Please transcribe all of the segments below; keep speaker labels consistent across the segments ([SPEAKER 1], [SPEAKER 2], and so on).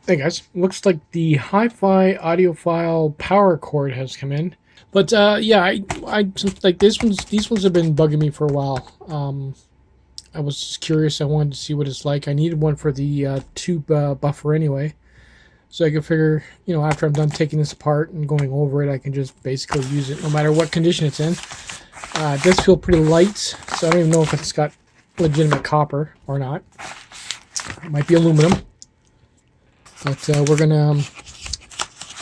[SPEAKER 1] Hey guys, looks like the HiFi Audiophile power cord has come in. But yeah, I like these ones have been bugging me for a while. I was just curious. I wanted to see what it's like. I needed one for the tube buffer anyway, so I could figure, after I'm done taking this apart and going over it, I can just basically use it no matter what condition it's in. It does feel pretty light, so I don't even know if it's got legitimate copper or not. It might be aluminum. But we're going to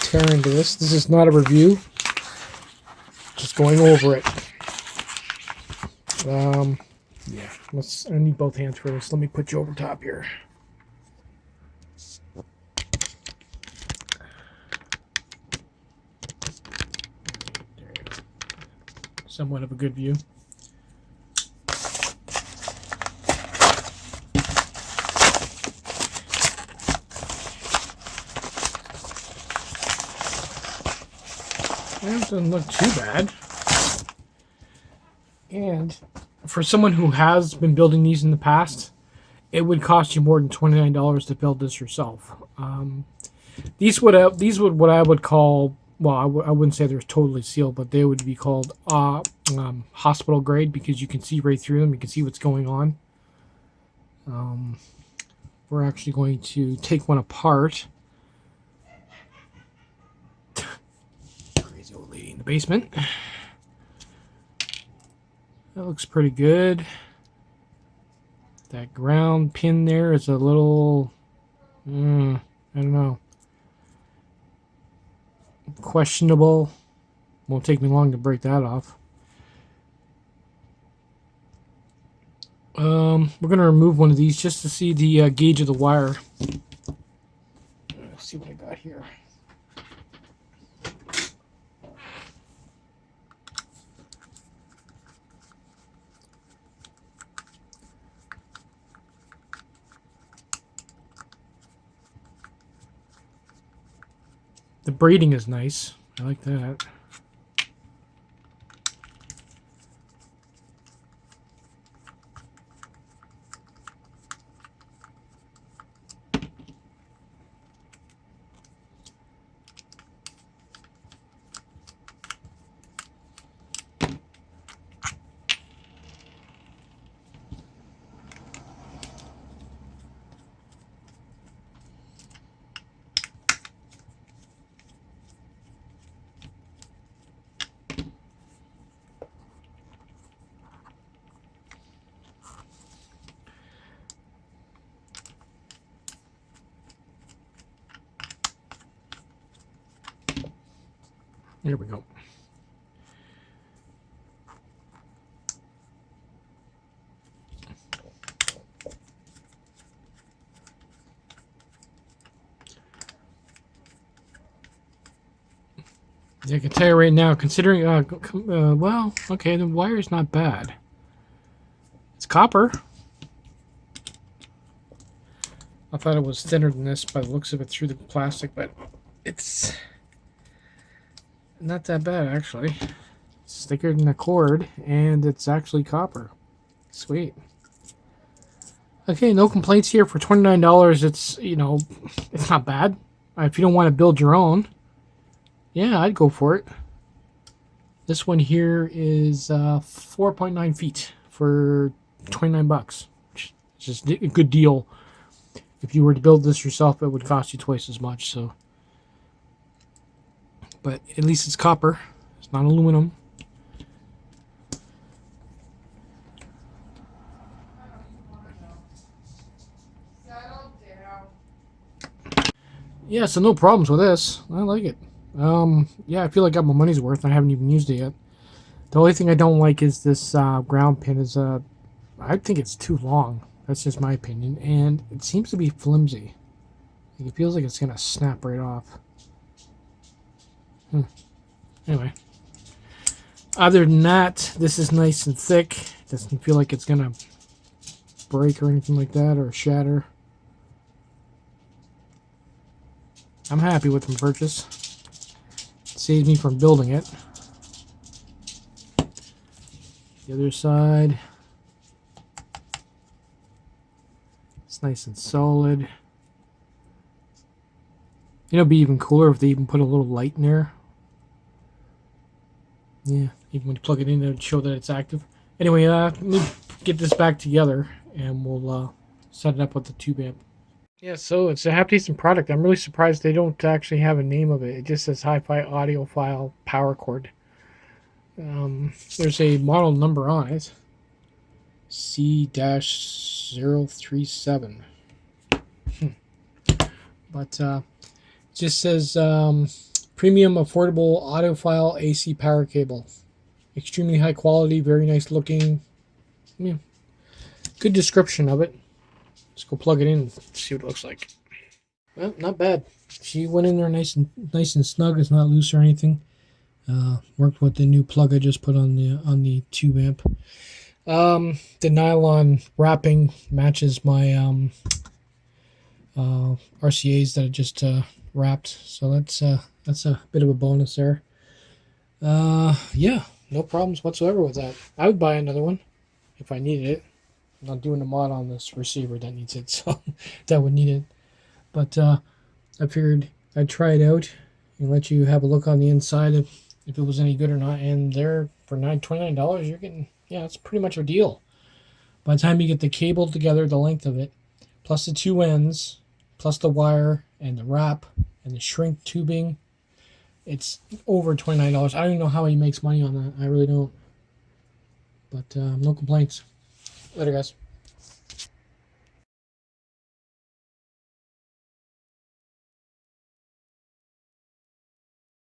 [SPEAKER 1] tear into this. This is not a review. Just going over it. Yeah, I need both hands for this. Let me put you over top here. There you go. Somewhat of a good view. It doesn't look too bad. And for someone who has been building these in the past, it would cost you more than $29 to build this yourself. These would what I would call, well, I wouldn't say they're totally sealed, but they would be called hospital grade, because you can see right through them. You can see what's going on. We're actually going to take one apart. Crazy old lady in the basement. That looks pretty good. That ground pin there is a little, I don't know, questionable. Won't take me long to break that off. We're going to remove one of these just to see the gauge of the wire. Let's see what I got here. The braiding is nice. I like that. Here we go. I can tell you right now, considering, well, okay, the wire is not bad. It's copper. I thought it was thinner than this by the looks of it through the plastic, but it's not that bad, actually. It's thicker than the cord, and it's actually copper. Sweet. Okay, no complaints here. For $29, it's, it's not bad. If you don't want to build your own, yeah, I'd go for it. This one here is 4.9 feet for $29. It's just a good deal. If you were to build this yourself, it would cost you twice as much. So, but at least it's copper. It's not aluminum. Yeah, so no problems with this. I like it. Yeah, I feel like I got my money's worth. I haven't even used it yet. The only thing I don't like is this ground pin. I think it's too long. That's just my opinion, and it seems to be flimsy. It feels like it's gonna snap right off. Anyway, other than that, this is nice and thick. Doesn't feel like it's gonna break or anything like that, or shatter. I'm happy with the purchase. It saves me from building it. The other side, it's nice and solid. it'd be even cooler if they even put a little light in there. Yeah, even when you plug it in, it would show that it's active. Anyway, let me get this back together, and we'll set it up with the tube amp. Yeah, so it's a half-decent product. I'm really surprised they don't actually have a name of it. It just says HiFi Audiophile Power Cord. There's a model number on it. C-037. But it just says premium affordable audiophile AC power cable. Extremely high quality, very nice looking. Yeah. Good description of it. Let's go plug it in and see what it looks like. Well, not bad. She went in there nice and snug. It's not loose or anything. Worked with the new plug I just put on the tube amp. The nylon wrapping matches my RCAs that I just wrapped, so that's a bit of a bonus there. Yeah, no problems whatsoever with that. I would buy another one if I needed it. I'm not doing a mod on this receiver that needs it, so that would need it. But I figured I'd try it out and let you have a look on the inside if it was any good or not. And there, for $29, you're getting, yeah, it's pretty much a deal. By the time you get the cable together, the length of it, plus the two ends, plus the wire and the wrap and the shrink tubing, it's over $29. I don't even know how he makes money on that. I really don't. But no complaints. Later, guys.